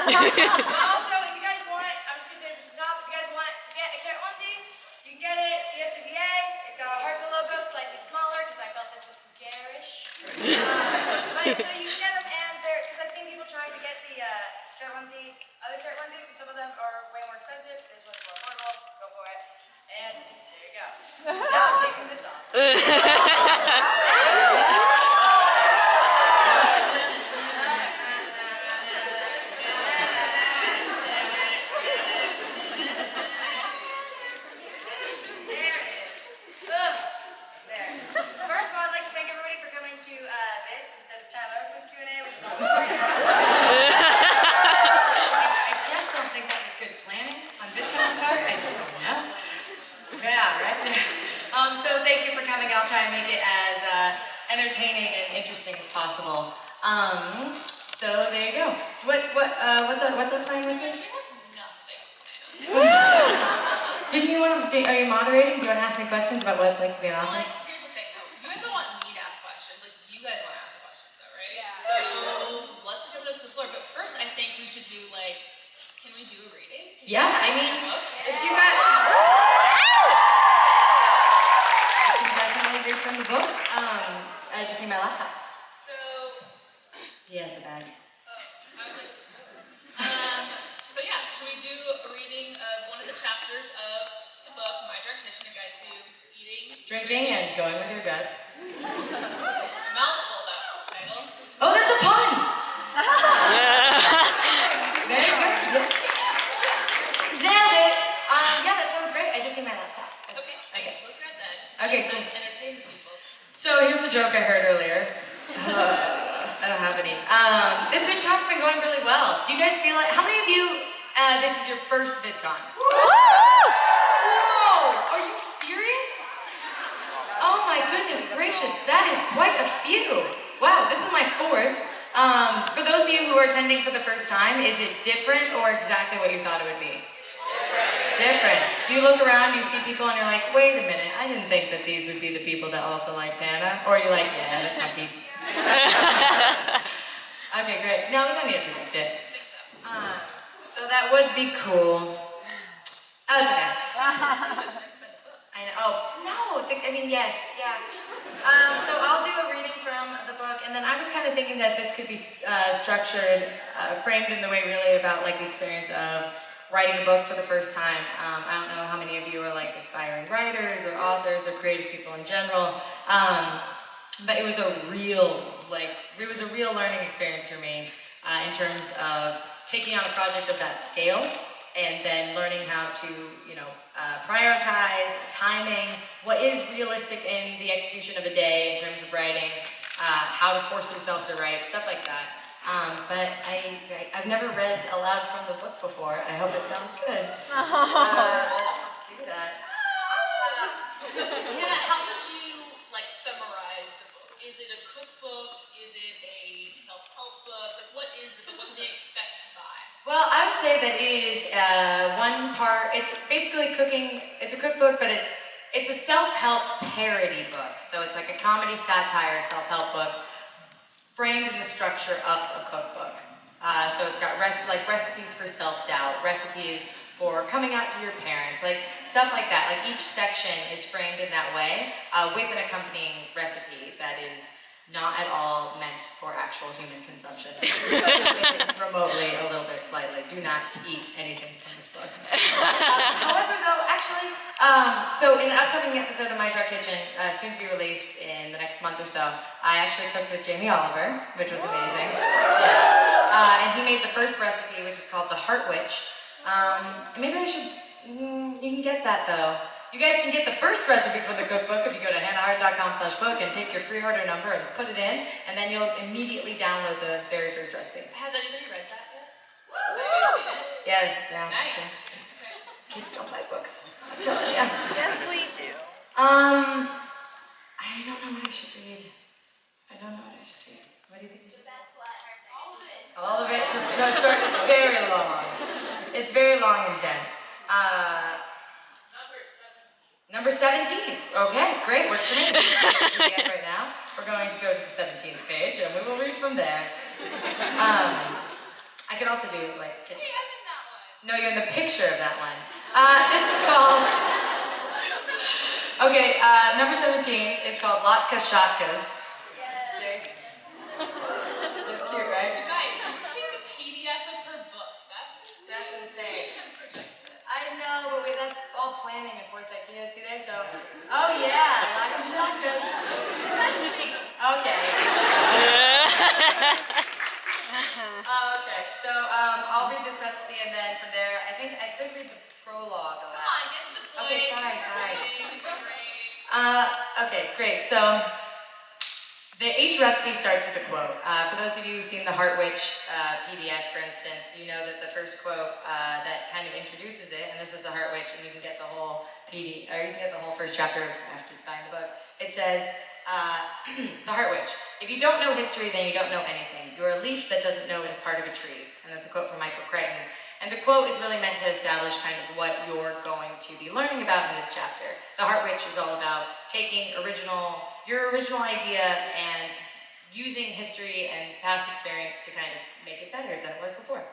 Also, if you guys want, I'm just going to say this at the top, if you guys want to get a carrot onesie, you can get it via TVA. It's got a Hart logo, slightly smaller, because I felt this was too garish. But so you can get them, and because I've seen people trying to get the carrot onesie, other carrot onesies, and some of them are way more expensive. This one's more affordable. Go for it. And there you go. Now I'm taking this off. So thank you for coming. I'll try and make it as entertaining and interesting as possible. So there you go. What's up playing with this? Didn't you want to? Are you moderating? Do you want to ask me questions about what it's like to be an author? Like, here's the thing. You guys don't want me to ask questions. Like, you guys want to ask the questions, though, right? Yeah. So let's just open up to the floor. But first, I think we should do like, can we do a reading? Yeah. I mean, if you guys. From the book. I just need my laptop. So. Yes, the bags. I was like. So yeah, should we do a reading of one of the chapters of the book, My Drunk Kitchen: A Guide to Eating, Drinking, and Going with Your Gut? Mouthful, that title. Oh, that's a pun. There you go. Nailed it. Yeah, that sounds great. I just need my laptop. Okay. We'll grab that. Okay, cool. Entertain people. So here's a joke I heard earlier. I don't have any. This VidCon's been going really well. Do you guys feel like, how many of you, this is your first VidCon? Whoa! Are you serious? Oh my goodness gracious, that is quite a few. Wow, this is my fourth. For those of you who are attending for the first time, is it different or exactly what you thought it would be? Different. Do you look around, you see people, and you're like, wait a minute, I didn't think that these would be the people that also like Tana? Or you're like, yeah, that's my peeps. Okay, great. No, we don't need to predict it. So that would be cool. Oh, it's okay. I know. Oh, no, I mean, yes, yeah. So I'll do a reading from the book, and then I was kind of thinking that this could be structured, framed in the way really about like the experience of writing a book for the first time. I don't know how many of you are like aspiring writers or authors or creative people in general, but it was a real learning experience for me in terms of taking on a project of that scale and then learning how to, prioritize timing, what is realistic in the execution of a day in terms of writing, how to force yourself to write, stuff like that. But I've never read aloud from the book before. I hope it sounds good. Let's do that. Yeah, how would you like summarize the book? Is it a cookbook? Is it a self-help book? Like, what is the book? What can they expect to buy? Well, I would say that it is one part. It's basically cooking. It's a cookbook, but it's a self-help parody book. So it's like a comedy satire self-help book, framed in the structure of a cookbook. So it's got recipes for self-doubt, recipes for coming out to your parents, like stuff like that. Like each section is framed in that way with an accompanying recipe that is not at all meant for actual human consumption. Remotely, a little bit, slightly. Do not eat anything from this book. However, though, actually, so in an upcoming episode of My Drunk Kitchen, soon to be released in the next month or so, I actually cooked with Jamie Oliver, which was amazing. Yeah. And he made the first recipe, which is called the Hart. Maybe I should, you can get that though. You guys can get the first recipe for the cookbook if you go to hannahhart.com/book and take your pre-order number and put it in, and then you'll immediately download the very first recipe. Has anybody read that yet? Has anybody seen it? Yes, yeah. Nice. Kids don't buy books. I'm telling you. Yes, we do. I don't know what I should read. What do you think? All of it. Just no. Start. It's very long. It's very long and dense. Number 17. Okay, great. Works for me. Right now, we're going to go to the 17th page, and we will read from there. I could also do like kitchen. Hey, I'm in that one. No, you're in the picture of that one. This is called. Okay, number 17 is called Latkes Shatkes. Yes. See? It's cute, right? You guys, do you see the PDF of her book? That's insane. We should project this. I know, but wait, that's all planning and foresight. Can you guys see there? So, oh yeah, Latkes Shatkes. That's me. Okay. Okay, so I'll read this recipe and then from there, I think I could read the prologue aloud. Come on, get to the point. Okay, sorry. Great. Okay, great. So each recipe starts with a quote. For those of you who've seen the Hart PDF, for instance, you know that the first quote that kind of introduces it, and this is the Hart and you can get the whole you can get the whole first chapter after buying the book. It says, the Hart if you don't know history, then you don't know anything. You're a leaf that doesn't know it is part of a tree. And that's a quote from Michael Crichton. And the quote is really meant to establish kind of what you're going to be learning about in this chapter. The Hart is all about taking your original idea and using history and past experience to kind of make it better than it was before.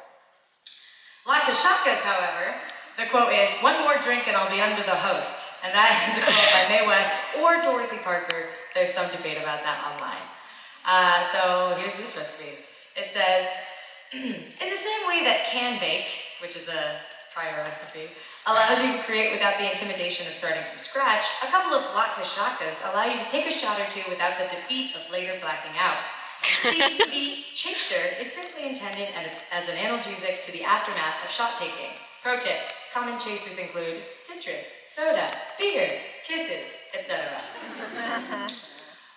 Latkes Shatkes, however, the quote is, "One more drink and I'll be under the host." And that is a quote by Mae West or Dorothy Parker. There's some debate about that online. So here's this recipe. It says, in the same way that can bake, which is a prior recipe, allows you to create without the intimidation of starting from scratch, a couple of Latkes Shatkes allow you to take a shot or two without the defeat of later blacking out. The chaser is simply intended as an analgesic to the aftermath of shot taking. Pro tip, common chasers include citrus, soda, beer, kisses, etc.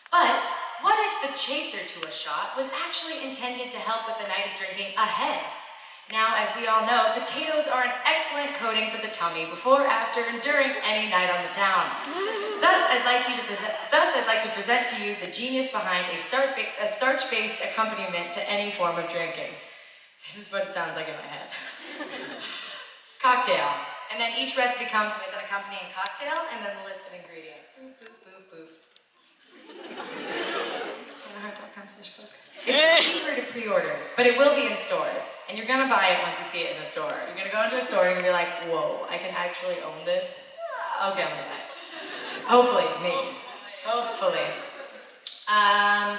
But what if the chaser to a shot was actually intended to help with the night of drinking ahead? Now, as we all know, potatoes are an excellent coating for the tummy before, after, and during any night on the town. Thus, I'd like to present to you the genius behind a starch-based accompaniment to any form of drinking. This is what it sounds like in my head. Cocktail. And then each recipe comes with an accompanying cocktail and then the list of ingredients. Boop, boop, boop, boop. Hart.com/book. It's cheaper to pre-order, but it will be in stores. And you're gonna buy it once you see it in the store. You're gonna go into a store and you're gonna be like, whoa, I can actually own this? Okay, I'm gonna buy it. Hopefully, maybe. Hopefully.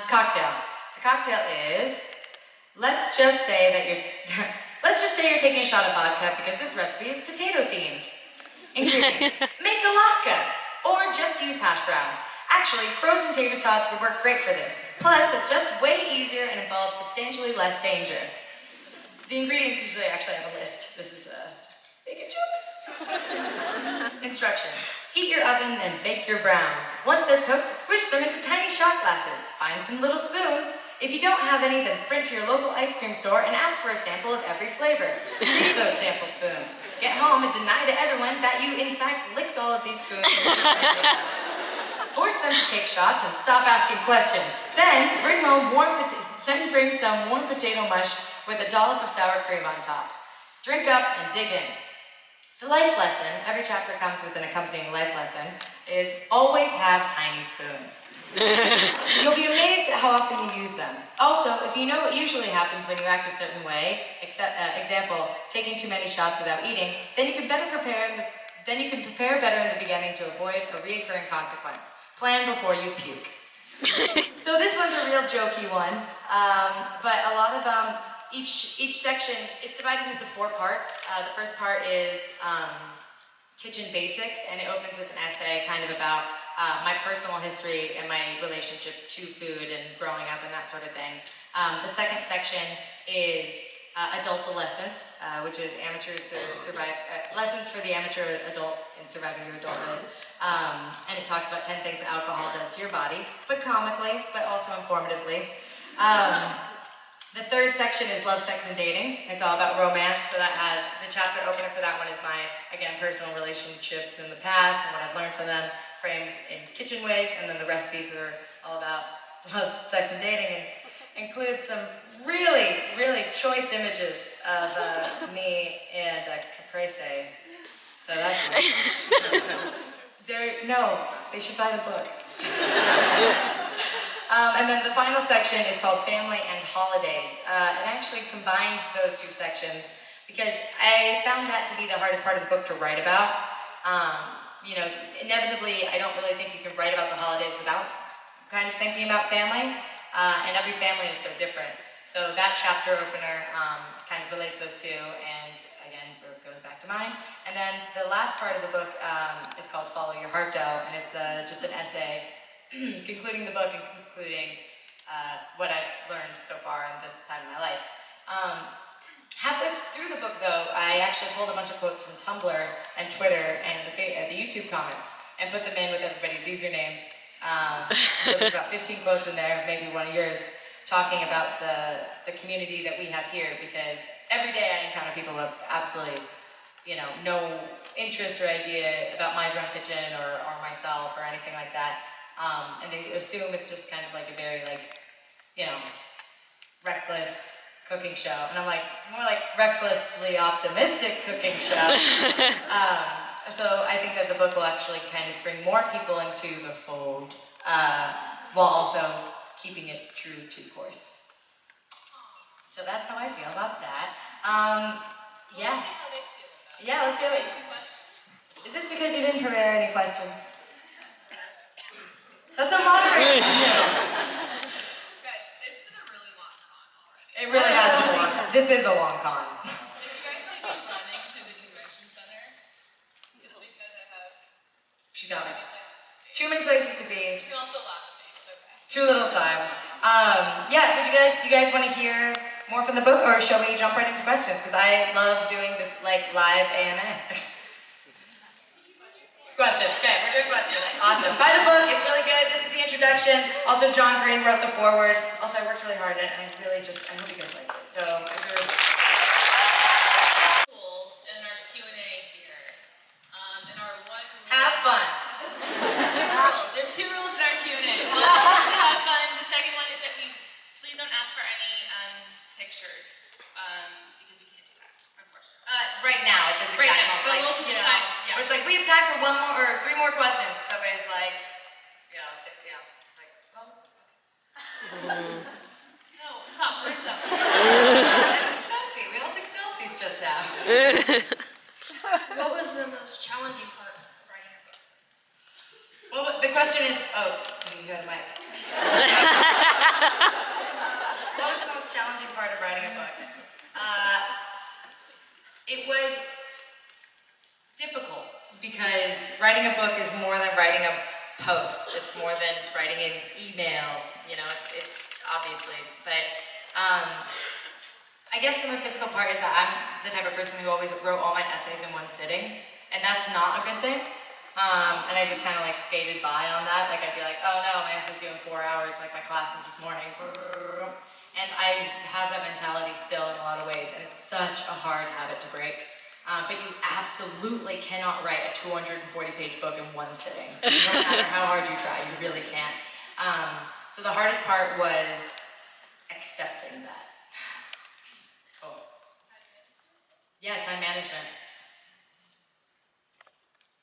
Cocktail. The cocktail is, let's just say you're taking a shot of vodka because this recipe is potato themed. Ingredients. Make a latke, or just use hash browns. Actually, frozen tater tots would work great for this. Plus, it's just way easier and involves substantially less danger. The ingredients usually actually have a list. This is just making jokes. Instructions. Heat your oven and bake your browns. Once they're cooked, squish them into tiny shot glasses. Find some little spoons. If you don't have any, then sprint to your local ice cream store and ask for a sample of every flavor. Leave those sample spoons. Get home and deny to everyone that you, in fact, licked all of these spoons. Force them to take shots and stop asking questions. Then bring some warm potato mush with a dollop of sour cream on top. Drink up and dig in. The life lesson, every chapter comes with an accompanying life lesson, is always have tiny spoons. You'll be amazed at how often you use them. Also, if you know what usually happens when you act a certain way, example, taking too many shots without eating, then you can prepare better in the beginning to avoid a reoccurring consequence. Plan before you puke. So this one's a real jokey one, but a lot of each section, it's divided into 4 parts. The first part is kitchen basics, and it opens with an essay kind of about my personal history and my relationship to food and growing up and that sort of thing. The second section is adultolescence, which is lessons for the amateur adult in surviving your adulthood. And it talks about 10 things alcohol does to your body, but comically, but also informatively. The third section is love, sex, and dating. It's all about romance, so that has, the chapter opener for that one is my, again, personal relationships in the past and what I've learned from them, framed in kitchen ways, and then the recipes are all about love, sex, and dating, and include some really, really choice images of me and caprese. So that's nice. No, they should buy the book. And then the final section is called Family and Holidays. And I actually combined those two sections because I found that to be the hardest part of the book to write about. You know, inevitably, I don't really think you can write about the holidays without kind of thinking about family. And every family is so different. So that chapter opener kind of relates those two, and again, goes back to mine. And then the last part of the book is called Follow Your Heart Out, and it's just an essay concluding the book and concluding what I've learned so far in this time of my life. Halfway through the book, though, I actually pulled a bunch of quotes from Tumblr and Twitter and the YouTube comments and put them in with everybody's usernames. So there's about 15 quotes in there, maybe one of yours, talking about the community that we have here, because every day I encounter people who have absolutely, you know, no interest or idea about my drum kitchen or myself or anything like that. And they assume it's just kind of like a very, like, you know, reckless cooking show. And I'm like, more like recklessly optimistic cooking show. So I think that the book will actually kind of bring more people into the fold, while also keeping it true to course. So that's how I feel about that. Yeah. Yeah, let's do it. Is this because you didn't prepare any questions? That's a moderator. Guys, it's been a really long con already. It really has been a long con. This is a long con. If you guys see me running through the convention center, it's because I have She got it. too many places to Too many places to be. be. You can also laugh at me, it's okay. Too little time. Yeah, do you guys want to hear more from the book, or shall we jump right into questions? Because I love doing this like live AMA. Questions, okay, we're doing questions. Awesome. Buy the book, it's really good. This is the introduction. Also, John Green wrote the foreword. Also, I worked really hard on it, and I hope you guys like it. So, I really... In our Q&A here, in our one rule... Have fun. Two rules. There are two rules in our Q&A. One is to have fun. The second one is that we please don't ask for any pictures, because we can't do that, unfortunately. Right now, at this exact moment. But we'll decide. Where it's like, we have time for one more, or three more questions. Somebody's like, it's like, oh. No, stop. Bring them. I took a selfie. We all took selfies just now. What was the most challenging part of writing a book? Well, the question is, you had a mic. What was the most challenging part of writing a book? It was difficult, because writing a book is more than writing a post. It's more than writing an email, you know, it's obviously, but I guess the most difficult part is that I'm the type of person who always wrote all my essays in one sitting, and that's not a good thing. And I just kind of like skated by on that. Like I'd be like, oh no, my essay's due in 4 hours, like my classes this morning. And I have that mentality still in a lot of ways, and it's such a hard habit to break. But you absolutely cannot write a 240-page book in one sitting. No matter how hard you try, you really can't. So the hardest part was accepting that. Oh. Yeah, time management.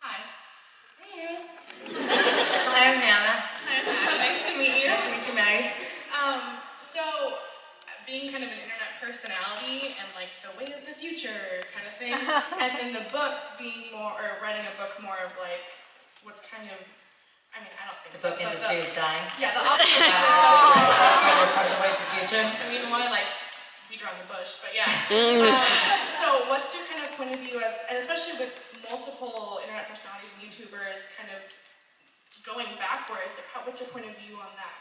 Hi. I'm Hannah. Nice to meet you. Nice to meet you, Maggie. So, being kind of an internet personality and like the way of the future kind of thing, and then the books being more, or writing a book more of like what's kind of, I mean, I don't think The book industry is dying. Yeah, the opposite. Part of the way to the future. I mean, want to like beat around the bush, but yeah. So, what's your kind of point of view as, and especially with multiple internet personalities and YouTubers kind of going backwards, like what's your point of view on that?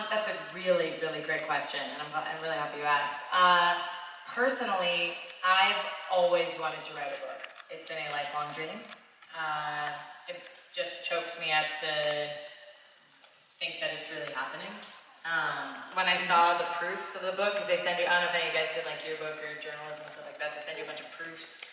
That's a really, really great question, and I'm really happy you asked. Personally, I've always wanted to write a book. It's been a lifelong dream. It just chokes me up to think that it's really happening. When I saw the proofs of the book, because they send you, I don't know if any of you guys did like yearbook or journalism and stuff like that, they send you a bunch of proofs.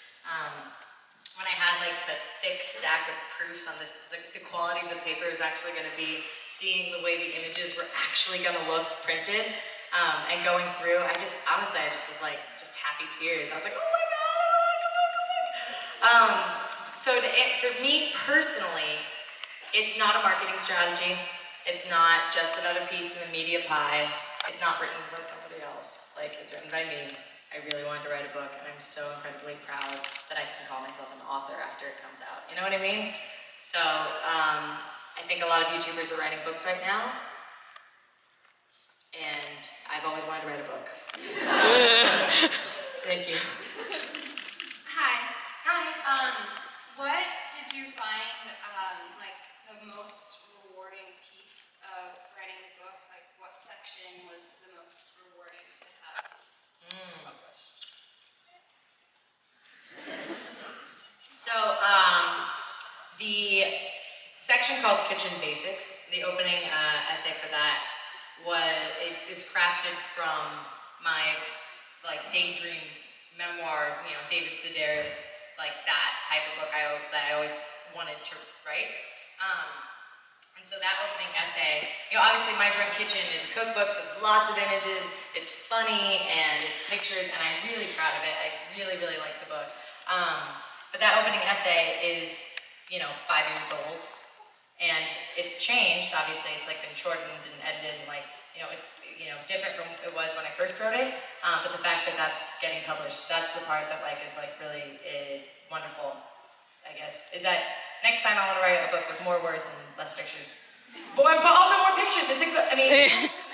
When I had like the thick stack of proofs on this, the quality of the paper is actually going to be seeing the way the images were actually going to look printed, and going through, honestly, I just was like, just happy tears. I was like, oh my God. So for me personally, it's not a marketing strategy. It's not just another piece in the media pie. It's not written by somebody else. Like, it's written by me. I really wanted to write a book, and I'm so incredibly proud that I can call myself an author after it comes out. You know what I mean? So, I think a lot of YouTubers are writing books right now, and I've always wanted to write a book. Thank you. Hi. Hi. What did you find like the most rewarding piece of writing the book? Like, what section was the most rewarding to have published? So, the section called Kitchen Basics, the opening essay for that is crafted from my like daydream memoir, you know, David Sedaris, like that type of book that I always wanted to write. And so that opening essay, you know, obviously My Drunk Kitchen is a cookbook, so it's lots of images, it's funny, and it's pictures, and I'm really proud of it. I really, really like the book. But that opening essay is, you know, 5 years old, and it's changed, obviously. It's like been shortened and edited, and like, you know, it's, you know, different from it was when I first wrote it, but the fact that that's getting published, that's the part that like is like really wonderful, I guess. Is that next time I want to write a book with more words and less pictures. But also more pictures. It's a good, I mean,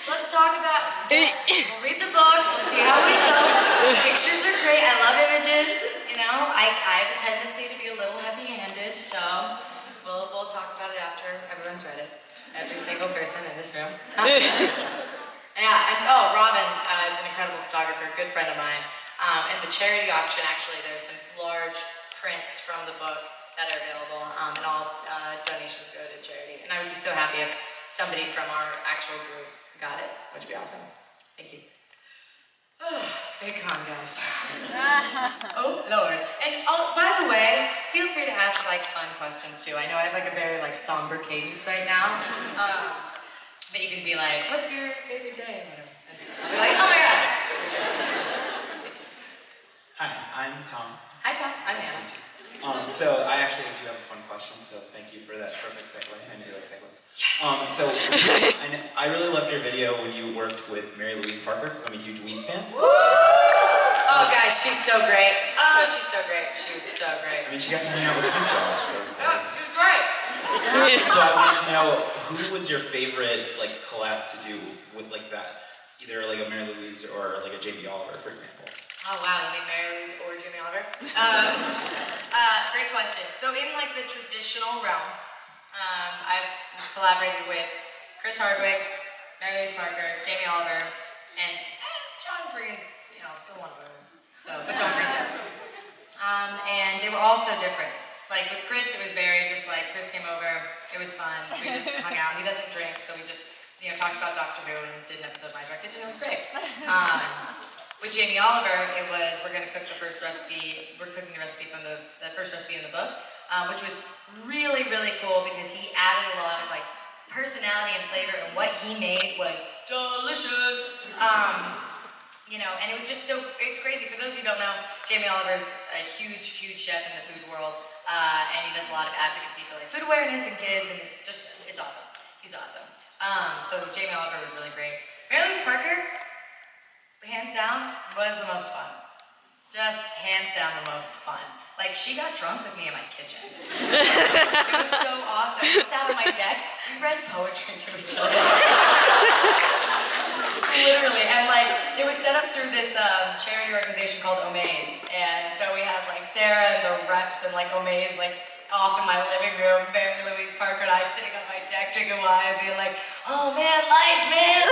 let's talk about, we'll read the book, we'll see how we felt. Pictures are great, I love images, you know, I have a tendency to be a little heavy-handed, so we'll talk about it after everyone's read it. Every single person in this room. Yeah, and oh, Robin is an incredible photographer, a good friend of mine. And the charity auction, actually, there's some large prints from the book that are available, and all donations go to charity. And I would be so happy if somebody from our actual group got it, which would be awesome. Thank you. Vidcon, guys. Oh, Lord. And oh, by the way, feel free to ask like fun questions too. I know I have like a very like somber cadence right now. But you can be like, what's your favorite day? Or whatever. I'll be like, oh my god. Hi, I'm Tom. Hi Tom, I'm Nice to Hannah. meet you. So I actually do have a fun question, so thank you for that perfect segue. I knew like segues. Yes. So I really loved your video when you worked with Mary Louise Parker, because I'm a huge Weeds fan. Woo! Oh guys, she's so great. Oh, she's so great. She was so great. I mean, she got to hang out with Snoop Dogg, so it's Yeah, she's great. So I wanted to know, who was your favorite like collab to do with like that? Either like a Mary Louise or like a JB Oliver, for example. Oh wow, you mean Mary Louise or Jimmy Oliver? Great question. So in like the traditional realm, I've collaborated with Chris Hardwick, Mary Louise Parker, Jamie Oliver, and John Green's, you know, still one of those. So, but John Green definitely. And they were all so different. Like with Chris, it was very just like, Chris came over, it was fun, we just hung out. He doesn't drink, so we just, you know, talked about Doctor Who and did an episode of My Drunk Kitchen, it was great. With Jamie Oliver, it was, we're gonna cook the first recipe, we're cooking the recipe from the first recipe in the book, which was really, really cool because he added a lot of like personality and flavor, and what he made was delicious. You know, and it was just so, it's crazy. For those who don't know, Jamie Oliver's a huge, huge chef in the food world, and he does a lot of advocacy for like food awareness and kids, and it's just, it's awesome. He's awesome. So Jamie Oliver was really great. Mary Louise Parker, hands down, was the most fun. Just hands down the most fun. Like, she got drunk with me in my kitchen. It was so awesome. We sat on my deck, we read poetry to each other. Literally, and like, it was set up through this charity organization called Omaze, and so we had like Sarah and the reps and like Omaze like off in my living room, Mary Louise Parker and I sitting on my deck drinking wine, being like, oh man, life, man!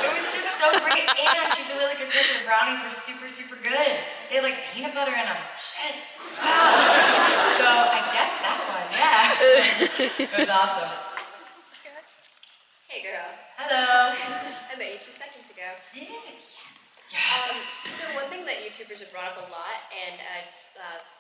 It was just so great, and she's a really good cook, and the brownies were super, super good. They had like peanut butter in them. Shit. Wow. So I guess that one, yeah. It was awesome. Hey girl. Hello. I met you 2 seconds ago. Yeah, yes. Yes. So one thing that YouTubers have brought up a lot, and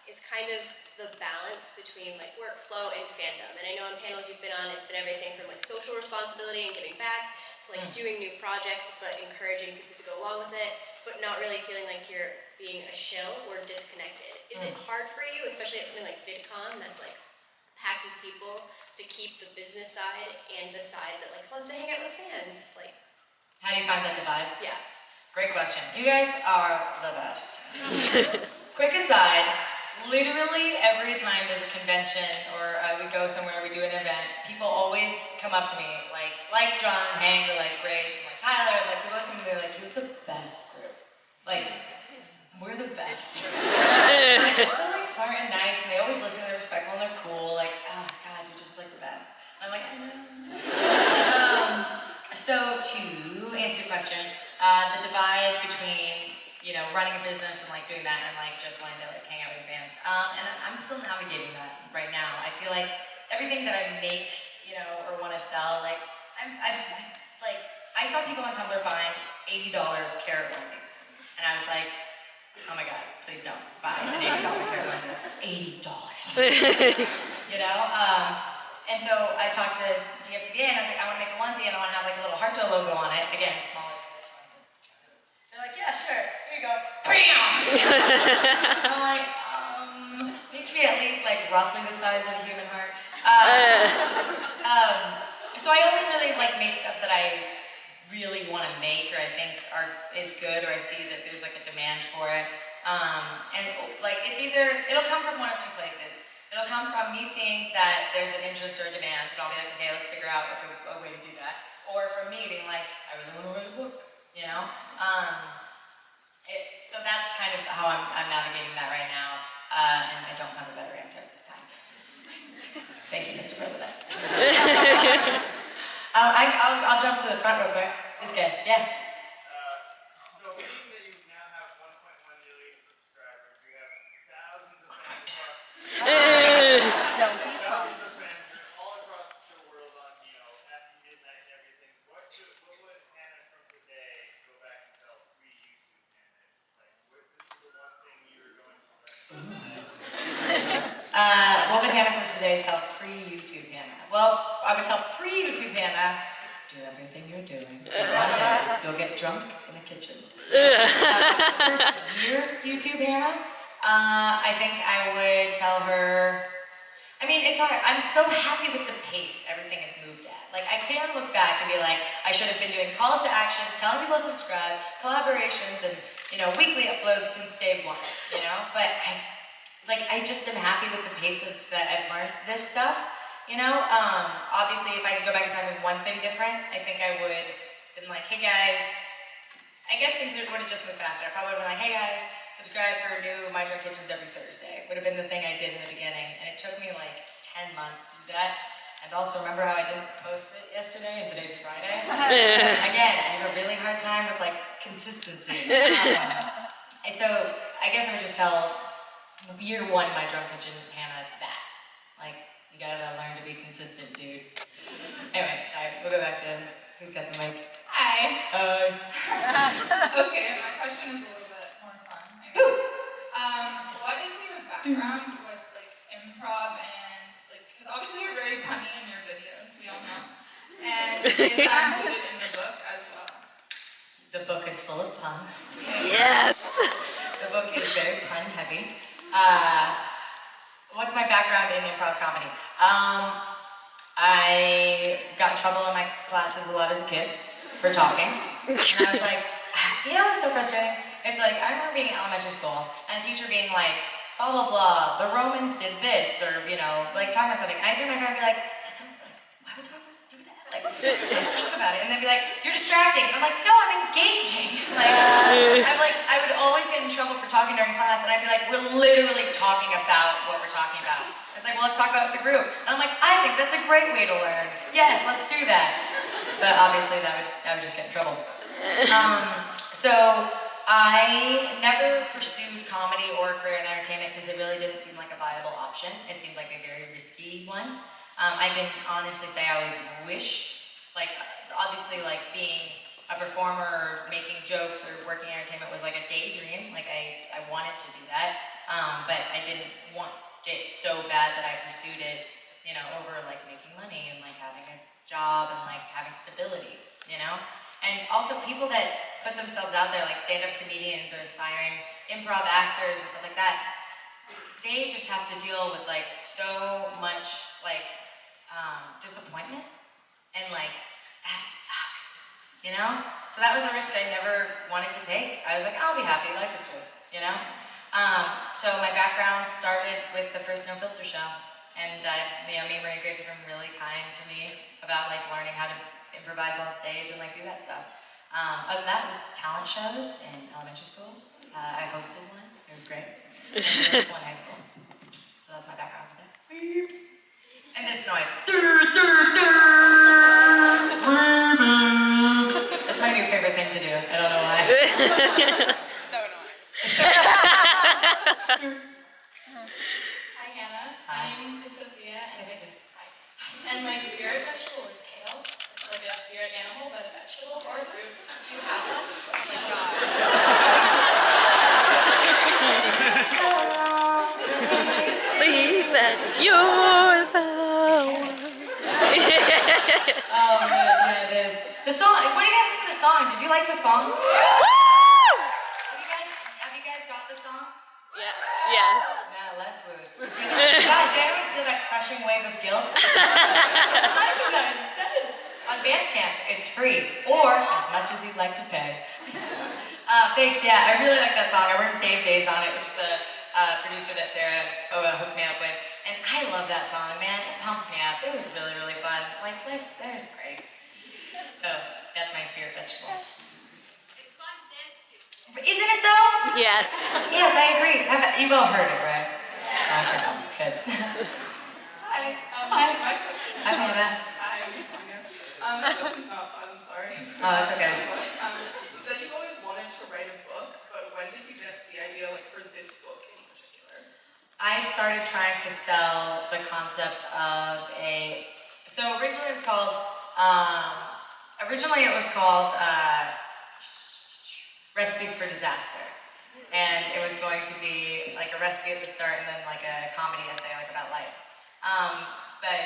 is kind of the balance between like workflow and fandom. And I know on panels you've been on, it's been everything from like social responsibility and giving back to like doing new projects, but encouraging people to go along with it, but not really feeling like you're being a shill or disconnected. Is it hard for you, especially at something like Vidcon, that's like packed with people to keep the business side and the side that like wants to hang out with fans. Like, How do you find that divide? yeah. Great question. You guys are the best. Quick aside, literally every time there's a convention or we go somewhere, we do an event, people always come up to me, like John, Hank, or like Grace, and like Tyler, like people always come to me like, you're the best group. Like, we're the best. Like, they're so like smart and nice, and they always listen, they're respectful, and they're cool. Like, oh God, you're just like the best. And I'm like, I know. So to answer your question, the divide between, you know, running a business and like doing that and like just wanting to like hang out with fans. And I'm still navigating that right now. I feel like everything that I make, you know, or want to sell, like I saw people on Tumblr buying $80 carrot onesies, and I was like, oh my God, please don't buy an $80 carrot onesie. That's $80. You know. And so I talked to DFTBA and I was like, I want to make a onesie and I want to have like a little Hart logo on it. Again, smaller than this one. They're like, yeah, sure. Here you go. Bam! I'm like, needs to be at least like roughly the size of a human heart. So I only really like make stuff that I really want to make or I think is good or I see that there's like a demand for it. And like it'll come from one of two places. It'll come from me seeing that there's an interest or a demand, and I'll be like, okay, let's figure out a way to do that. Or from me being like, I really want to write a book, you know? So that's kind of how I'm navigating that right now, and I don't have a better answer at this time. Thank you, Mr. President. I'll jump to the front real quick. This guy, yeah. So being that you now have 1.1 million subscribers, you have thousands of fans thousands of fans all across the world on, you know, after midnight and everything. What would Hannah from today go back and tell pre-YouTube Hannah? Like, this is the one thing you're going to learn. What would Hannah from today tell pre-YouTube Hannah? Well, I would tell pre-YouTube Hannah, do everything you're doing. One day, you'll get drunk in the kitchen. First year YouTube Hannah, I think I would tell her, I mean, it's hard. I'm so happy with the pace everything has moved at. Like, I can look back and be like, I should have been doing calls to actions, telling people to subscribe, collaborations, and, you know, weekly uploads since day one, you know? But I just am happy with the pace of that I've learned this stuff, you know? Obviously, if I could go back in time with one thing different, I think I would have been like, hey guys, I guess things would have just moved faster. I probably would have been like, hey guys, subscribe for new My Drunk Kitchens every Thursday. Would have been the thing I did in the beginning, and it took me like 10 months to do that. And also, remember how I didn't post it yesterday and today's Friday? Again, I have a really hard time with like consistency. And so, I guess I would just tell year one My Drunk Kitchen Hannah that. Like, you gotta learn to be consistent, dude. Anyway, sorry, we'll go back to who's got the mic. Hi. Okay, my question is a little bit more fun, I guess. What is your background with like improv and like, because obviously you're very punny in your videos, we all know. And is that included in the book as well? The book is full of puns. Yes! The book is very pun heavy. What's my background in improv comedy? I got in trouble in my classes a lot as a kid for talking. And I was like, you know what's so frustrating? It's like, I remember being in elementary school and a teacher being like, blah, blah, blah, the Romans did this, or, you know, like talking about something. And I turn to my friend and be like, why would the Romans do that? Like, think about it. And they'd be like, you're distracting. I'm like, no, I'm engaging. Like, I would always get in trouble for talking during class, and I'd be like, we're literally talking about what we're talking about. It's like, well, let's talk about it with the group. And I'm like, I think that's a great way to learn. Yes, let's do that. But obviously, I would just get in trouble. So I never pursued comedy or career in entertainment because it really didn't seem like a viable option. It seemed like a very risky one. I can honestly say I always wished, like, obviously, like, being a performer or making jokes or working in entertainment was like a daydream. Like, I wanted to do that, but I didn't want it so bad that I pursued it, you know, over, like, making money and, like, having a job and, like, having stability, you know? And also people that put themselves out there, like stand-up comedians or aspiring improv actors and stuff like that, they just have to deal with, like, so much like disappointment, and like that sucks, you know? So that was a risk I never wanted to take. I was like, I'll be happy, life is good, you know? So my background started with the first No Filter show, and me and Marie and Grace have been really kind to me about like learning how to improvise on stage and like do that stuff. Other than that, it was talent shows in elementary school. I hosted one. It was great. And middle school and high school. So that's my background with that. And this noise. That's my new favorite thing to do. I don't know why. So annoying. Hi, Hannah. Hi. My name is Sophia, and, Hi. and my spirit vegetable is kale. It's like a spirit animal, but a vegetable or a fruit. Do you have one? Oh my god. See that you're the one. Oh man, yeah, it is. The song. What do you guys think of the song? Did you like the song? Have you guys got the song? Yeah. Yes. Nah, less woos. God damn it, feel that crushing wave of guilt. On Bandcamp, it's free, or as much as you'd like to pay. Thanks, yeah, I really like that song. I worked with Dave Days on it, which is a producer that Sarah hooked me up with. And I love that song, man. It pumps me up. It was really, really fun. Like, life there is great. So, that's my spirit vegetable. It's fun to dance to. Isn't it though? Yes. Yes, I agree. You've all heard it, right? Okay, good. Hi. Hi. My question. Hi, Hannah. Hi, I'm Tanya. My question's not fun, sorry. Oh, that's okay. You said you always wanted to write a book, but when did you get the idea, like, for this book in particular? I started trying to sell the concept of so originally it was called, Recipes for Disaster. And it was going to be like a recipe at the start and then like a comedy essay like about life. But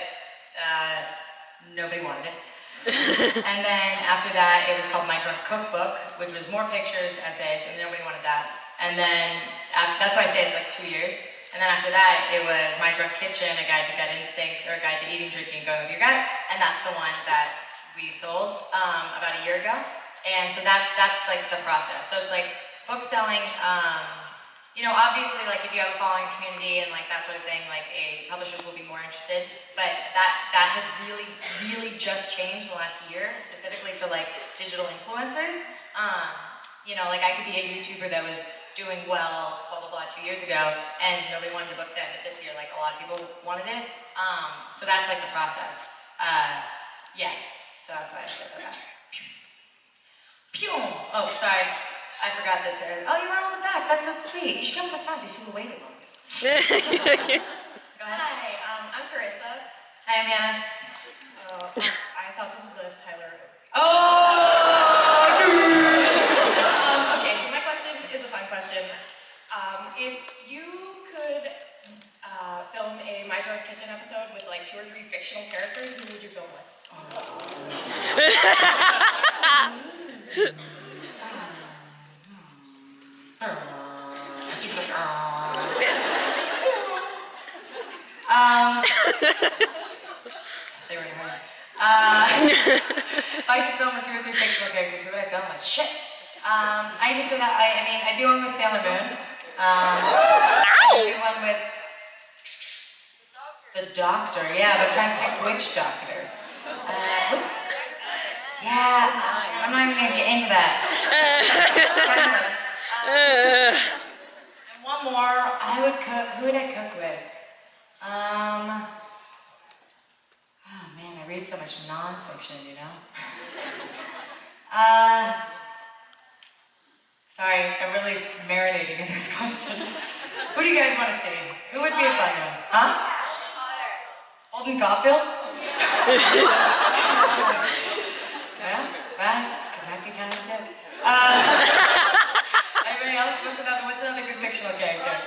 nobody wanted it. And then after that, it was called My Drunk Cookbook, which was more pictures, essays, and nobody wanted that. And then, that's why I say it's like 2 years. And then after that, it was My Drunk Kitchen, A Guide to Gut Instinct, or A Guide to Eating, Drinking, and Going With Your Gut. And that's the one that we sold about a year ago. And so that's like the process. So it's like book selling, you know, obviously, like if you have a following community and like that sort of thing, like publishers will be more interested. But that has really, really just changed in the last year, specifically for like digital influencers. You know, like I could be a YouTuber that was doing well, blah blah blah, 2 years ago, and nobody wanted to book them. But this year, like a lot of people wanted it. So that's like the process. Yeah. So that's why I said that. Pew! Oh, sorry. I forgot that. Oh, you were on the back. That's so sweet. You should come to the front. These people waited long. Go ahead. Hi, I'm Carissa. Hi, I'm Hannah. I thought this was the Tyler. Oh! Okay, so my question is a fun question. If you could film a My Drunk Kitchen episode with like 2 or 3 fictional characters, who would you film with? They were hurt. If I could film with 2 or 3 fictional characters, who would I film with? Shit! I just figured out, I mean, I do one with Sailor Moon. I do one with the Doctor, yeah, but I'm trying to pick which Doctor. Yeah, I'm not even gonna get into that. And one more, I would cook, who would I cook with? Oh man, I read so much non-fiction, you know? Sorry, I'm really marinating in this question. Who do you guys want to see? Who would be a fun one? Huh? Holden Caulfield? Yeah, that might be kind of dead. Anybody else? What's another good fictional character?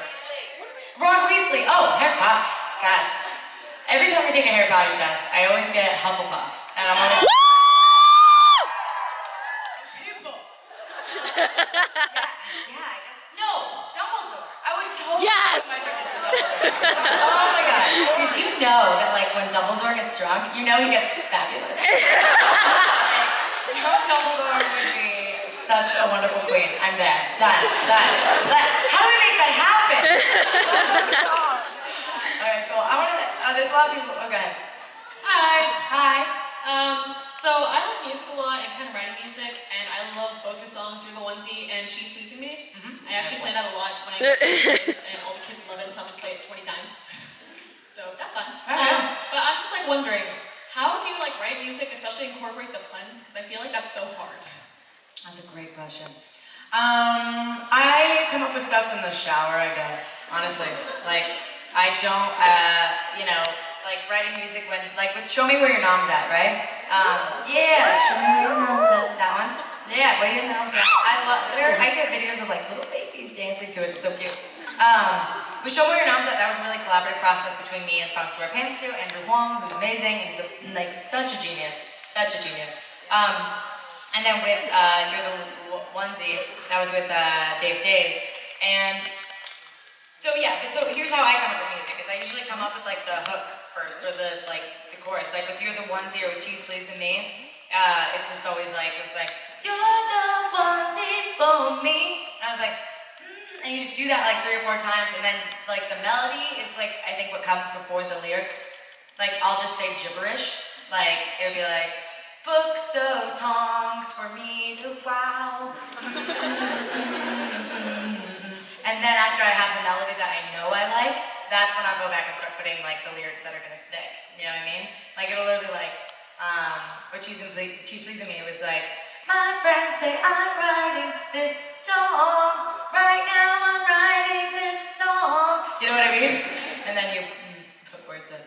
Ron Weasley. Oh, Harry Potter. God. Every time I take a Harry Potter test, I always get Hufflepuff. And I'm like, people. Yeah, I guess. No, Dumbledore. I would totally. Yes! Oh my God. He's Because you know that like when Dumbledore gets drunk, you know he gets fabulous. Dumbledore would be such a wonderful queen. I'm there. Done. How do we make that happen? Alright, cool. I want to, there's a lot of people, oh, go ahead. Hi. So I like music a lot and kind of writing music, and I love both your songs, You're the Onesie and She's Pleasing Me. I actually play that a lot when I go to kids, and all the kids love it and tell me to play it 20 times. So that's fun. But I'm just like wondering, how do you like write music, especially incorporate the puns? Because I feel like that's so hard. That's a great question. I come up with stuff in the shower, I guess, honestly. Like, I don't, you know, like writing music when, like with Show Me Where Your Mom's At, right? Yeah, Show Me Where Your Mom's At, that one. Yeah, Where Your Mom's At. I get videos of like little babies dancing to it, it's so cute. With Show Me Where Your Mom's At, that was a really collaborative process between me and Songs to Wear Pants to, Andrew Wong, who's amazing, and like such a genius. And then with You're the Onesie, that was with Dave Days. And so yeah, so here's how I come up with music, is I usually come up with like the hook first, or the chorus. Like with You're the Onesie or with She's Pleasing Me, it's just always like, it's like, you're the onesie for me. And I was like, and you just do that like 3 or 4 times, and then like the melody, it's like, I think what comes before the lyrics. Like I'll just say gibberish, like it would be like, books so tongs for me to wow. And then after I have the melody that I know I like, that's when I'll go back and start putting like the lyrics that are gonna stick. You know what I mean? Like it'll literally like, with She's Pleasing Me, it was like, my friends say I'm writing this song. Right now I'm writing this song. You know what I mean? And then you put words in.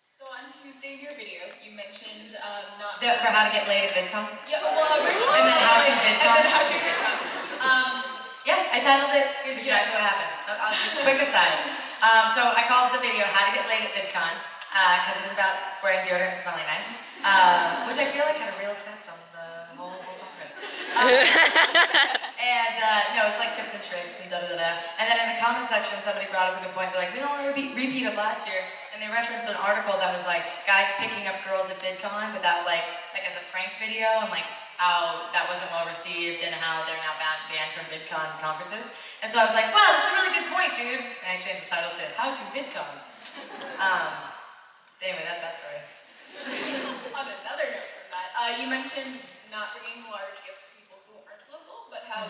So on Tuesday in your video, you mentioned not... For how to get laid at Vidcon? Yeah, well, and then how to Vidcon? And then how to Vidcon. Yeah, I titled it, here's exactly what happened. I'll do a quick aside. So I called the video How to Get Laid at Vidcon, because it was about wearing deodorant and smelling nice, which I feel like had a real effect on the whole conference. No, it's like tips and tricks and da-da-da-da. And then in the comment section, somebody brought up a good point. They're like, we don't want to repeat of last year. And they referenced an article that was like, guys picking up girls at VidCon, but that like as a prank video, and like how that wasn't well received, and how they're now banned from VidCon conferences. And so I was like, wow, that's a really good point, dude. And I changed the title to How to VidCon. Anyway, that's that story. On another note from that, you mentioned not bringing large gifts for people who aren't local, but how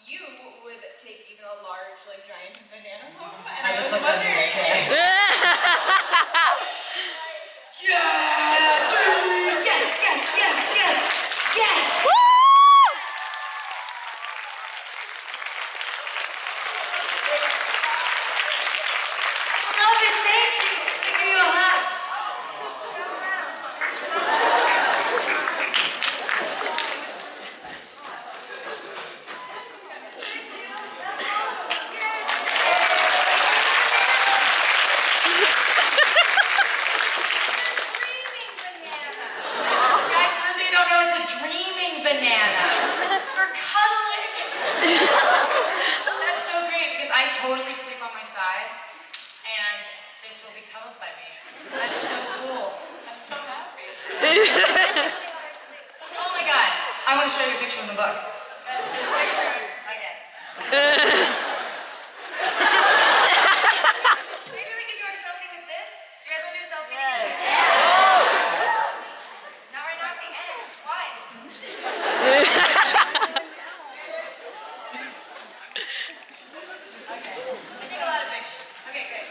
you would take even a large, like, giant banana home. And I just looked under your chair. Yes! Yes! Love it, thank you. Give you a hug. Guys, for those of you who don't know, it's a dreaming banana. For cuddling. That's so great, because I totally sleep on my side, and this will be cuddled by me. That's so cool. I'm so happy. Oh my god, I want to show you a picture from the book. Okay. Maybe we can do our selfie with this? Do you guys want to do a selfie? Not right now at the end. Why? Okay. I take a lot of pictures. Okay, great.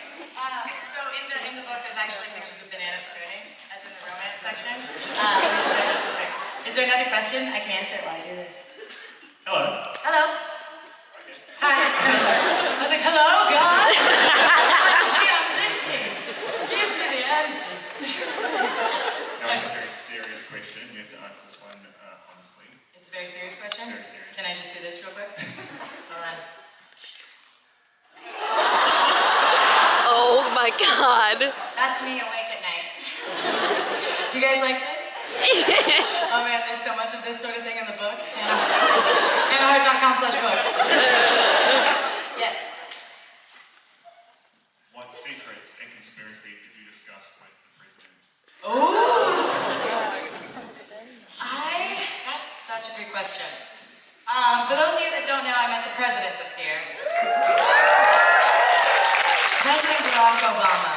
So in the book, there's actually pictures of bananas spooning, as in the romance section. Let me show you this real quick. Is there another question? I can answer it while I do this. Hello. Hello. Hi. I was like, hello, God? I'm listening. Give me the answers. Now, it's a very serious question. You have to answer this one honestly. It's a very serious question? Very serious. Can I just do this real quick? Hold on. Oh my god. That's me awake at night. Do you guys like this? Oh man, there's so much of this sort of thing in the book. Hart.com/book. Yes. What secrets and conspiracies did you discuss with the president? Ooh! That's such a good question. For those of you that don't know, I met the president this year. President Barack Obama.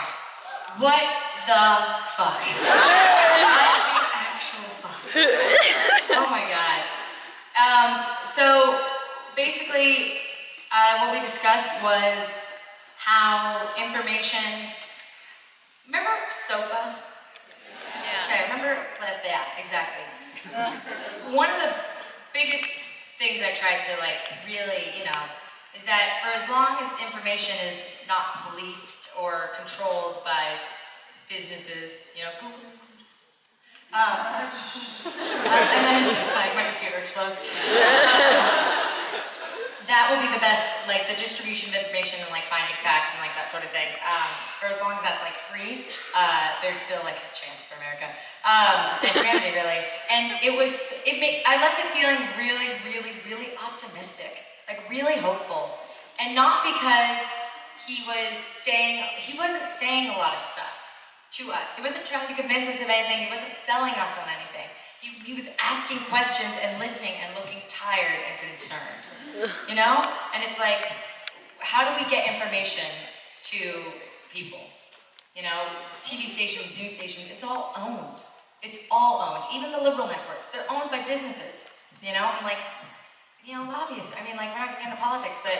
What the fuck? What the actual fuck? Oh my god. So basically, what we discussed was how information. Remember SOPA? Yeah. Okay, remember that, exactly. One of the biggest things I tried to really, is that for as long as information is not policed or controlled by businesses, Google. And then it's just like my computer explodes. That will be the best, the distribution of information and finding facts and that sort of thing. For as long as that's free, there's still a chance for America. And humanity really. And I left it feeling really, really, really optimistic, really hopeful. And not because he wasn't saying a lot of stuff to us. He wasn't trying to convince us of anything. He wasn't selling us on anything. He was asking questions and listening and looking tired and concerned, And it's how do we get information to people? TV stations, news stations, it's all owned. It's all owned. Even the liberal networks, they're owned by businesses, and lobbyists. We're not gonna get into politics, but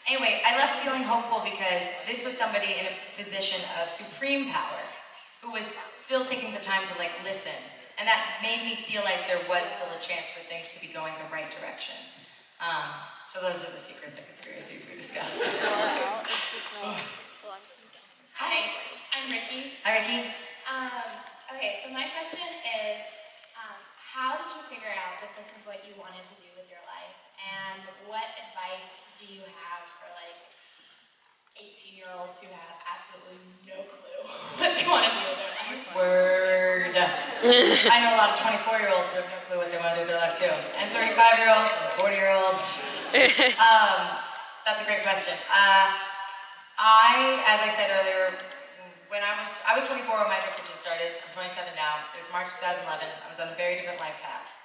anyway, I left feeling hopeful because this was somebody in a position of supreme power who was still taking the time to listen. And that made me feel like there was still a chance for things to be going the right direction. So those are the secrets and conspiracies we discussed. Hi, I'm Ricky. Hi, Ricky. Okay, so my question is, how did you figure out that this is what you wanted to do with your life? And what advice do you have for 18-year-olds who have absolutely no clue what they want to do with their life? Word. I know a lot of 24-year-olds who have no clue what they want to do with their life too. And 35-year-olds and 40-year-olds. That's a great question. As I said earlier, when I was 24 when My Dark Kitchen started. I'm 27 now. It was March 2011. I was on a very different life path.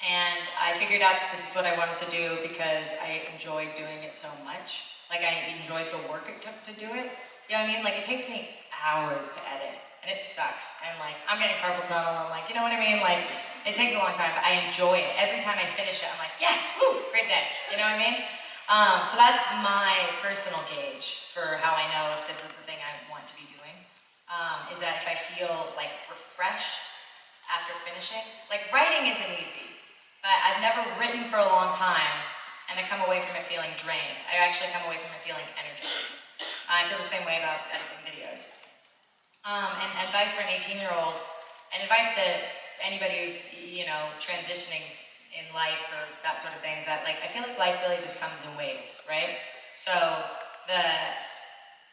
And I figured out that this is what I wanted to do because I enjoyed doing it so much. I enjoyed the work it took to do it. You know what I mean? It takes me hours to edit, and it sucks. And I'm getting carpal tunnel, and you know what I mean? It takes a long time, but I enjoy it. Every time I finish it, I'm like, yes, woo, great day. You know what I mean? So that's my personal gauge for how I know if this is the thing I want to be doing. Is that if I feel refreshed after finishing. Writing isn't easy, but I've never written for a long time and I come away from it feeling drained. I actually come away from it feeling energized. I feel the same way about editing videos. And advice for an 18-year-old, and advice to anybody who's, transitioning in life or that sort of thing, is that I feel like life really just comes in waves, right? So the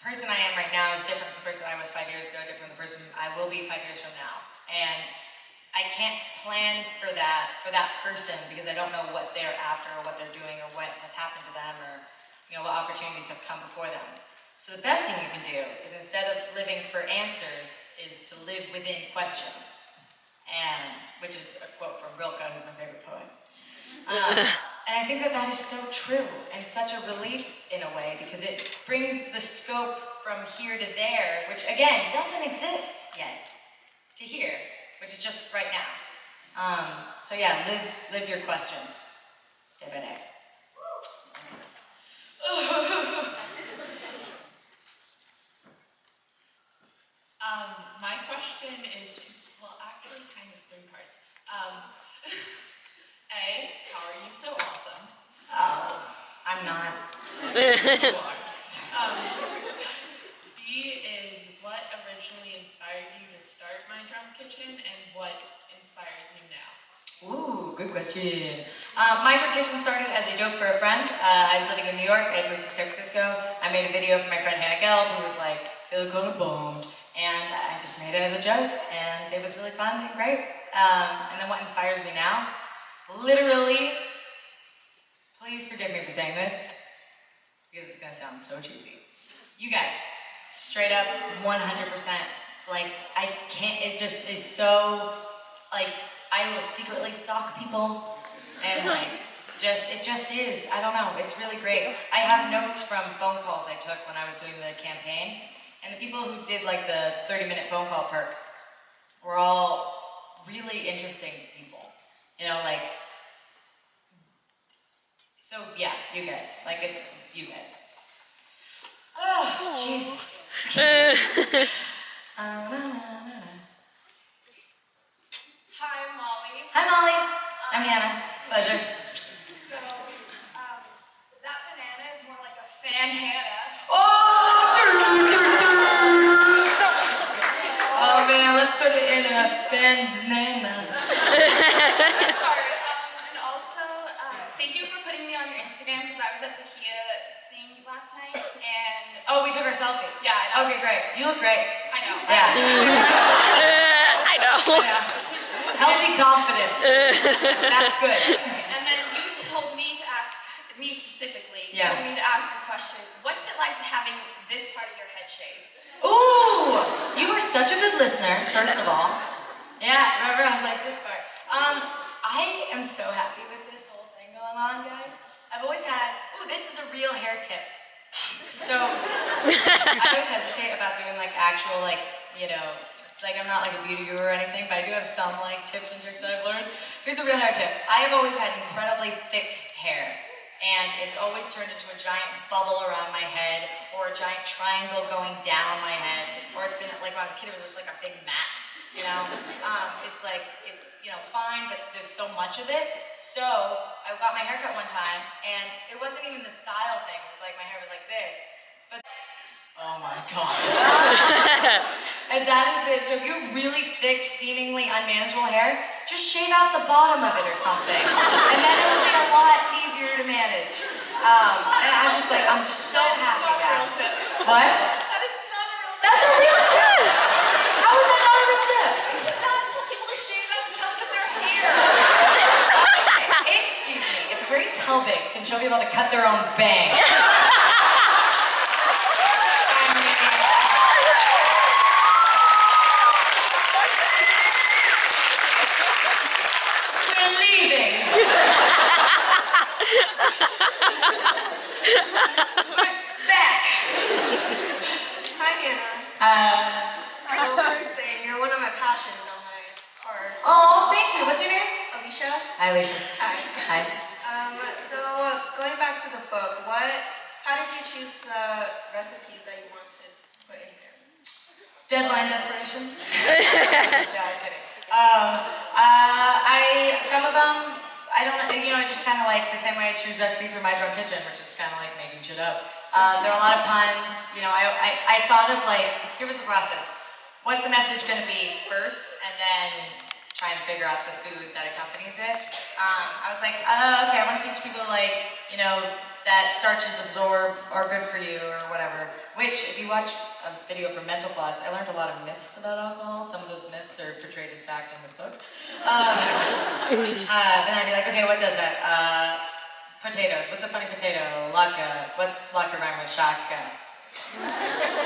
person I am right now is different from the person I was 5 years ago, different from the person I will be 5 years from now. And I can't plan for that person because I don't know what they're after or what they're doing or what has happened to them or what opportunities have come before them. So the best thing you can do is, instead of living for answers, is to live within questions. And which is a quote from Rilke, who's my favorite poet. And I think that is so true and such a relief in a way, because it brings the scope from here to there, which again doesn't exist yet, to here, which is just right now. So yeah, live your questions. Thanks. My question is, actually kind of three parts. A, how are you so awesome? Oh, I'm not. You are. B is, what originally inspired you to start My Drum Kitchen, and what inspires you now? Ooh, good question. My Drum Kitchen started as a joke for a friend. I was living in New York. I moved from San Francisco. I made a video for my friend Hannah Gelb, who was like, feeling kind of bummed. And I just made it as a joke, and it was really fun and great. And then what inspires me now? Literally, please forgive me for saying this, because it's gonna sound so cheesy. You guys, straight up, 100%. Like, I can't, it just is so, like, I will secretly stalk people, and like, it just is, I don't know, it's really great. I have notes from phone calls I took when I was doing the campaign, and the people who did like the 30-minute phone call perk were all really interesting people. You know, like, so yeah, you guys, like it's you guys. Oh, Jesus. Hi, Molly. Hi, Molly. I'm Hannah. Pleasure. So, that banana is more like a fan Hannah. Oh man, let's put it in a bandana. Sorry. And also, thank you for putting me on your Instagram because I was at the Kia thing last night and. Oh, we took our selfie. Yeah, I know. Okay, great. You look great. I know. Yeah. I know. Yeah. Healthy confidence. That's good. And then you told me to ask, me specifically, Yeah. told me to ask a question. What's it like to having this part of your head shaved? Ooh, you are such a good listener, first of all. Yeah, remember I was like this part. I am so happy with this whole thing going on, guys. I've always had, ooh, this is a real hair tip. So, I always hesitate about doing like actual like, you know, like I'm not like a beauty guru or anything, but I do have some like tips and tricks that I've learned. Here's a real hair tip. I have always had incredibly thick hair. And it's always turned into a giant bubble around my head, or a giant triangle going down my head, or it's been like when I was a kid, it was just like a big mat, you know? It's like, it's, you know, fine, but there's so much of it. So I got my hair cut one time, and it wasn't even the style thing. It was like my hair was like this, but oh my god. And that has been, so if you have really thick, seemingly unmanageable hair, just shave out the bottom of it or something. And then it will be a lot easier to manage. And I'm just like, I'm just so happy now. What? That is not a real That's a real tip! How is that not a real tip? not tell people to shave out chunks of their hair. Excuse me, if Grace Helbig can show people to cut their own bang. We're leaving. Respect. Hi, Hannah. First thing, you're one of my passions on my part. Oh, thank you. What's your name? Alicia? Hi, Alicia. Hi. Hi. So going back to the book, how did you choose the recipes that you want to put in there? Deadline desperation? No, I'm kidding. Some of them, I don't know, you know, I just kind of like the same way I choose recipes for My Drunk Kitchen, which is kind of like making shit up. There are a lot of puns, you know, I thought of like, here was the process. What's the message going to be first, and then try and figure out the food that accompanies it. I was like, okay, I want to teach people like, you know, that starches absorb are good for you or whatever. Which, if you watch a video from Mental Floss, I learned a lot of myths about alcohol. Some of those myths are portrayed as fact in this book. And I'd be like, okay, what does that? Potatoes. What's a funny potato? Latke. What's latke rhyme with shaka?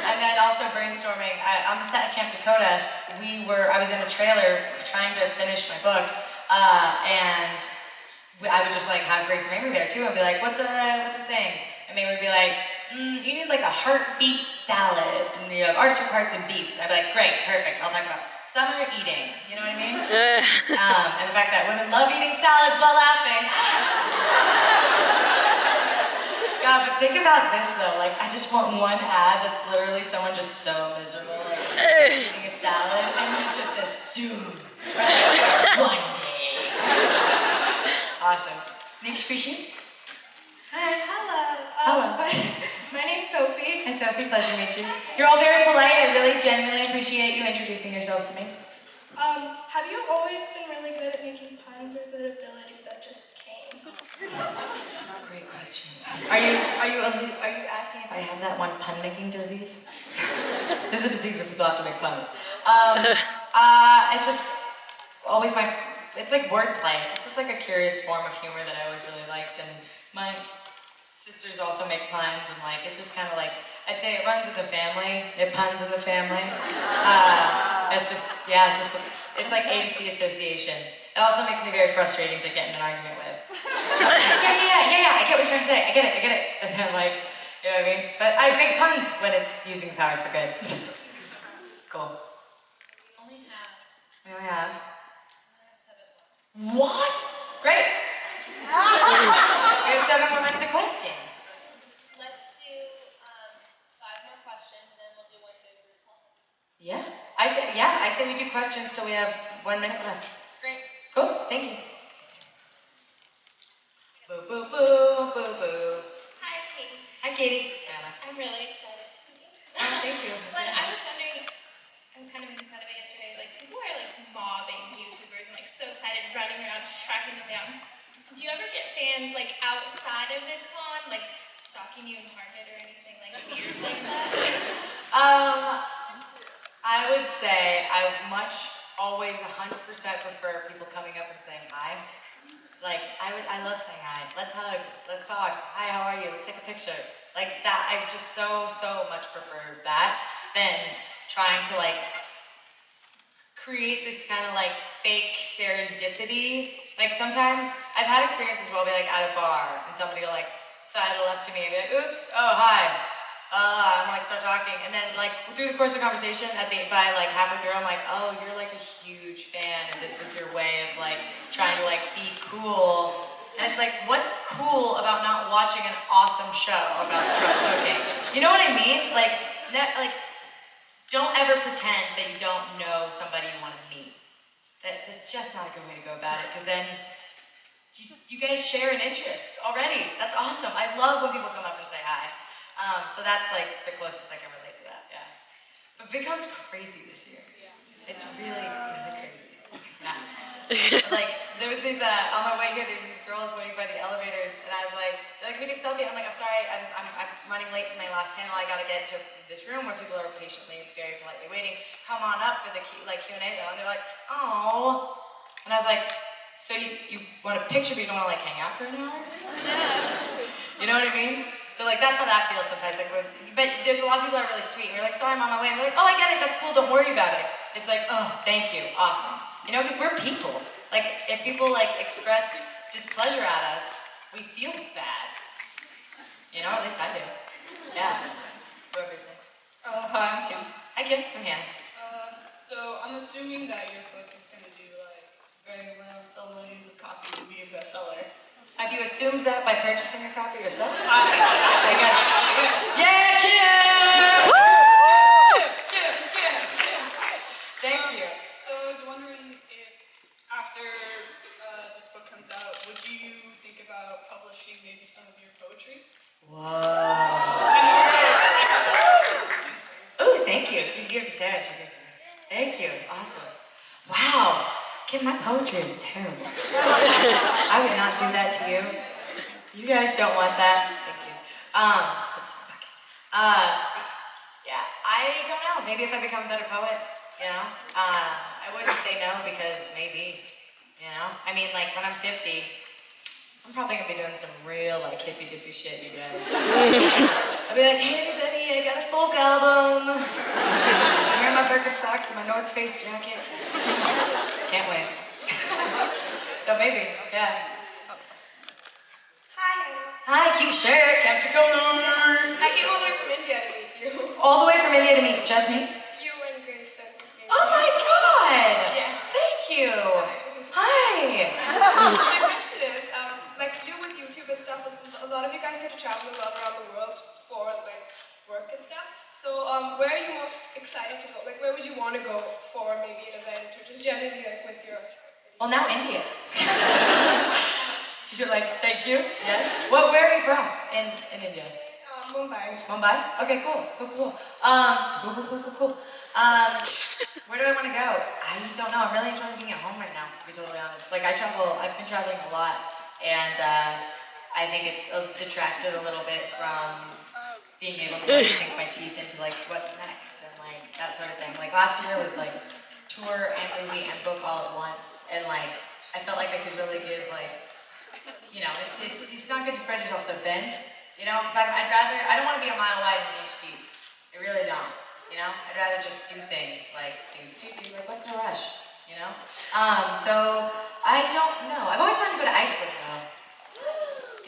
And then also brainstorming. On the set of Camp Dakota, I was in a trailer trying to finish my book, and I would just like have Grace and Mamrie there too, and be like, what's a thing? And Mamrie would be like, you need like a heartbeat salad, and you have artichoke hearts and beets. I'd be like, great, perfect. I'll talk about summer eating. You know what I mean? And the fact that women love eating salads while laughing. God, but think about this though, like I just want one ad that's literally someone just so miserable, like eating a salad, and he just says soon, right? One day. Awesome. Next question. Hi. Hello. Hello. My name's Sophie. Hi Sophie, pleasure to meet you. You're all very polite, I really genuinely appreciate you introducing yourselves to me. Have you always been really good at making puns, or is it an ability that just came? Great question. question. Are you asking if I have that one pun-making disease? This is a disease where people have to make puns. It's just always it's like wordplay. It's just like a curious form of humor that I always really liked, and my sisters also make puns, and like, it's just kind of like, I'd say it runs in the family, it puns in the family. It's like A to C association. It also makes me very frustrating to get in an argument with. Yeah, I get what you're trying to say, I get it. And then like, you know what I mean? But I make puns when it's using the powers for good. Cool. We only have 7 more. What? Great! We have 7 more minutes of questions. Let's do 5 more questions, and then we'll do one big group song. Yeah, I say we do questions so we have 1 minute left. Great. Cool, thank you. Boo, boo, boo, boo, boo. Hi, Katie. Hi, Katie. Anna. I'm really excited to meet you. Oh, thank you. But I was wondering, I was kind of making fun of it yesterday, like people are like mobbing YouTubers and like so excited running around tracking them down. Do you ever get fans like outside of VidCon, like stalking you in Target or anything like weird like that? I would say I always 100% prefer people coming up and saying hi. Like, I love saying hi. Let's hug, let's talk. Hi, how are you? Let's take a picture. Like that, I just so much prefer that than trying to like create this kind of like fake serendipity. Like sometimes I've had experiences where I'll be like at a bar and somebody will like sidle up to me and be like, oops, oh hi. I'm like start talking, and then like through the course of the conversation, by like halfway through, I'm like, oh, you're like a huge fan, and this was your way of like trying to like be cool. And it's like, what's cool about not watching an awesome show about drug cooking? You know what I mean? Like don't ever pretend that you don't know somebody you want to meet. That's just not a good way to go about it, because then you guys share an interest already. That's awesome. I love when people come up and say hi. So that's like the closest I can relate to that, yeah. But VidCon's crazy this year. It's really, really crazy. Yeah. Like, there was these, on my way here, there was these girls waiting by the elevators, and I was like, they're like, can we take a selfie? I'm like, I'm sorry, I'm running late for my last panel. I gotta get to this room where people are patiently, very politely waiting. Come on up for the Q&A though. And they're like, oh. And I was like, so you want a picture, but you don't want to like hang out for an hour? You know what I mean? So like that's how that feels sometimes. Like, but there's a lot of people that are really sweet. And you're like, sorry, I'm on my way. And they're like, oh, I get it. That's cool. Don't worry about it. It's like, oh, thank you. Awesome. You know, because we're people. Like, if people like express displeasure at us, we feel bad. You know, at least I do. Yeah. Whoever's next. Hi, I'm Kim. Hi, Kim. I'm Hannah. So I'm assuming that your book is going to do like very well, sell millions of copies, and be a bestseller. Have you assumed that by purchasing a copy yourself? Yes. Yeah, Kim! Woo! Kim. Thank you. So I was wondering if after this book comes out, would you think about publishing maybe some of your poetry? Whoa. Oh, thank you. You can give it to Sarah. Thank you. Awesome. Wow. Kim, my poetry is terrible. I would not do that to you. You guys don't want that. Thank you. Yeah, I don't know. Maybe if I become a better poet, you know? I wouldn't say no because maybe, you know? I mean, like, when I'm 50, I'm probably gonna be doing some real, like, hippy-dippy shit, you guys. I'll be like, hey, everybody, I got a folk album. I'm wearing my Birkenstocks and my North Face jacket. Can't wait. So maybe, yeah. Hi. Hi, cute shirt, Captain Connor. I came all the way from India to meet you. All the way from India to meet just me? You and Grace and Oh my god! Yeah. Thank you. Hi. My question is, like you with YouTube and stuff, a lot of you guys get to travel a lot around the world for like work and stuff. So where are you most excited to go? Like where would you want to go for maybe an event or just generally like with your... Well, now India. You're like, thank you. Yes. Where are you from in India? Mumbai. Mumbai? Okay, cool. Cool. Where do I want to go? I don't know. I'm really enjoying being at home right now, to be totally honest. Like I've been traveling a lot, and I think it's detracted a little bit from being able to like, sink my teeth into like what's next and like that sort of thing. Like last year was like tour and movie and book all at once, and like I felt like I could really give like, you know, it's not good to spread yourself so thin, you know, because I don't want to be a mile wide and an inch deep. I really don't, you know. I'd rather just do things like like what's the rush, you know. So I don't know. I've always wanted to go to Iceland though.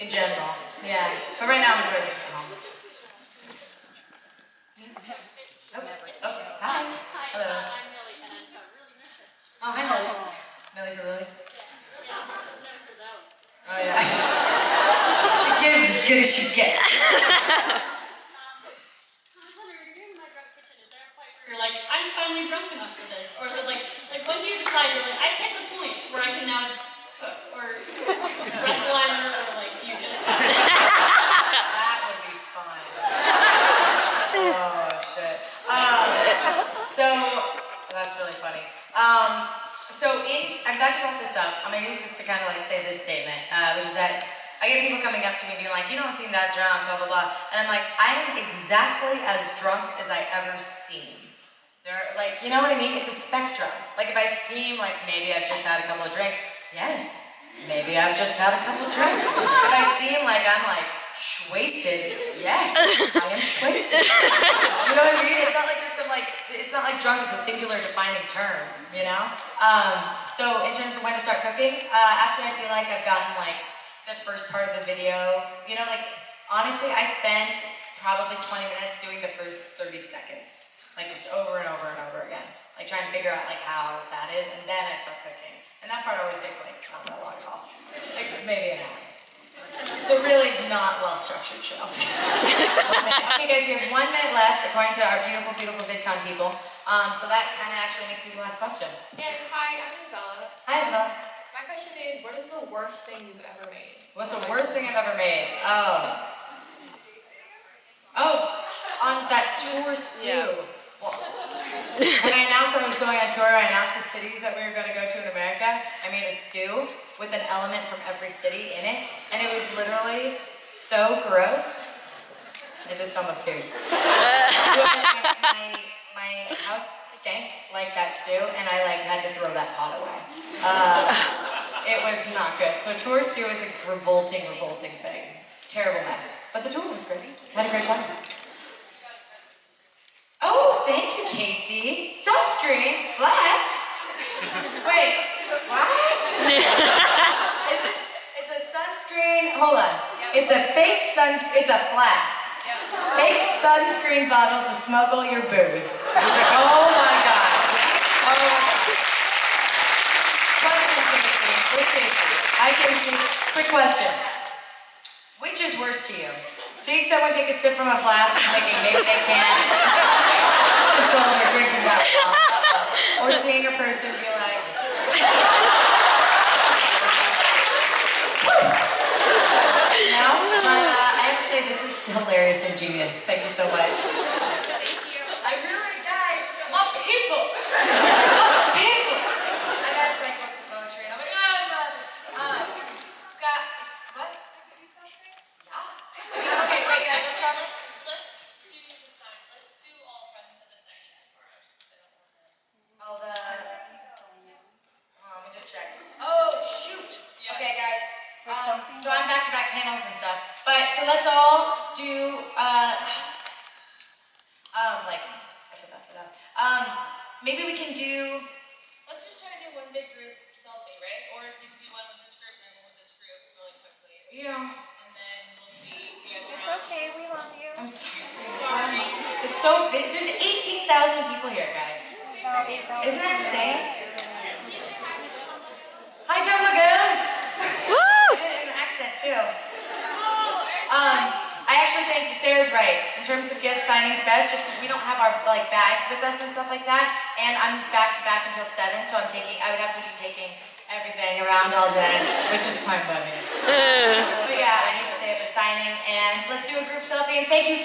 In general, yeah. But right now I'm enjoying it from home. Thanks. Oh, hi. Hello. I'm Millie, and I'm so really nervous. Oh, hi, Millie. Millie for Willie? Yeah, I'm nervous for that one. Oh, yeah. She gives as good as she gets. I was wondering, if you're in my drunk kitchen, is there a point where you're like, I'm finally drunk enough for this? Or is it like when do you decide you're like, I've hit the point where I can now cook, or breathalyzer, or like, do you just... That would be fun. Oh, shit. That's really funny. I'm glad you brought this up. I'm going to use this to kind of like say this statement, which is that I get people coming up to me being like, you don't seem that drunk, blah, blah, blah. And I'm like, I am exactly as drunk as I ever seem. Like, you know what I mean? It's a spectrum. Like if I seem like maybe I've just had a couple of drinks, yes, maybe I've just had a couple of drinks. If I seem like I'm like wasted, yes, I am wasted. You know what I mean? It's not like there's some like, it's not like drunk is a singular defining term, you know? So in terms of when to start cooking, after I feel like I've gotten like the first part of the video, you know, like honestly I spend probably 20 minutes doing the first 30 seconds. Like just over and over and over again. Like trying to figure out like how that is, and then I start cooking. And that part always takes like not that long at all. Like maybe an hour. It's a really not well structured show. Okay guys, we have 1 minute left according to our beautiful, beautiful VidCon people. So that kind of actually makes you the last question. Yeah, hi, I'm Isabella. Hi Isabella. My question is, what is the worst thing you've ever made? What's the worst thing I've ever made? Oh, on that tour stew. Yeah. When I announced I was going on tour, I announced the cities that we were going to go to in America. I made a stew with an element from every city in it, and it was literally so gross. I just almost puked. my house stank like that stew, and I like had to throw that pot away. It was not good. So tour stew is a revolting thing. Terrible mess. But the tour was great. Had a great time. Oh, thank you, Casey. Sunscreen? Flask? Wait, what? It's a sunscreen, hold on. It's a fake it's a flask. Fake sunscreen bottle to smuggle your booze. Oh my God. Oh my God. Question, Casey. Hey, Casey. Hi, Casey. Quick question. Which is worse to you? Seeing someone take a sip from a flask and thinking maybe they can't control their drinking that well. Or seeing a person be like, no? But I have to say this is hilarious and genius. Thank you so much. Thank you. I really, guys, my people. My people. I got like books of poetry. I'm like, Okay, wait guys, let's start. Let's do the sign. Let's do all presents at the sign tomorrow. Let me just check. Oh, shoot. Yeah. Okay, guys. So I'm back-to-back panels and stuff. But, so let's all do, maybe we can do... Let's just try to do one big group selfie, right? Or you can do one with this group and then one with this group really quickly. Yeah. And then we'll see if you guys It's okay, we love you. I'm sorry. It's so big. There's 18,000 people here, guys. Isn't that insane? Hi, Tumblr girls! Woo! I did it in an accent, too. I actually think Sarah's right. In terms of gift signing's best, just because we don't have our like bags with us and stuff like that. And I'm back-to-back until 7, so I would have to be taking everything around all day, which is fine by me. But yeah, I need to say it was signing, and let's do a group selfie, and thank you.